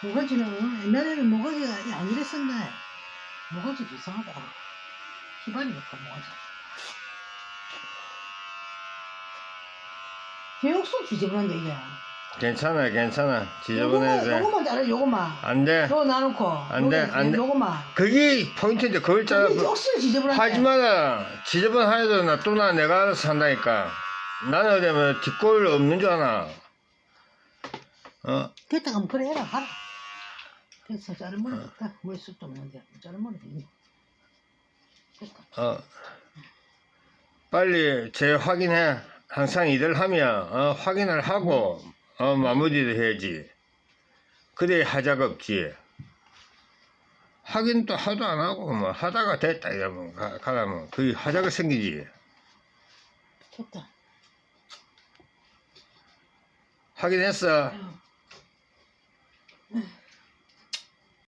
모가지는 옛날에는 모가지가 안 이랬었네. 모가지도 이상하다. 기반이 없고 모가지. 개옥수 지저분한데 이게. 괜찮아, 괜찮아. 요거만 지저분해서. 요거만 자르 요거만. 안 돼. 요거 나놓고. 안 돼, 안 돼. 요거만. 그게 포인트인데, 그걸 잘라. 근데 억수로 지저분한데. 하지 마라. 지저분하여도 놔두나 내가 알아서 한다니까. 나는 어디 뭐 뒷골 없는 줄 아나. 됐다 그럼 그래 해라 가라. 됐어 자르면 됐다. 물수도 없는데 자르면 되니. 됐다. 빨리 재확인해. 항상 일을 하면 확인을 하고 마무리를 해야지. 그래 하자가 없지. 확인도 하도 안 하고 뭐 하다가 됐다 이러면 가라면 그게 하자가 생기지. 됐다. 확인했어. 응.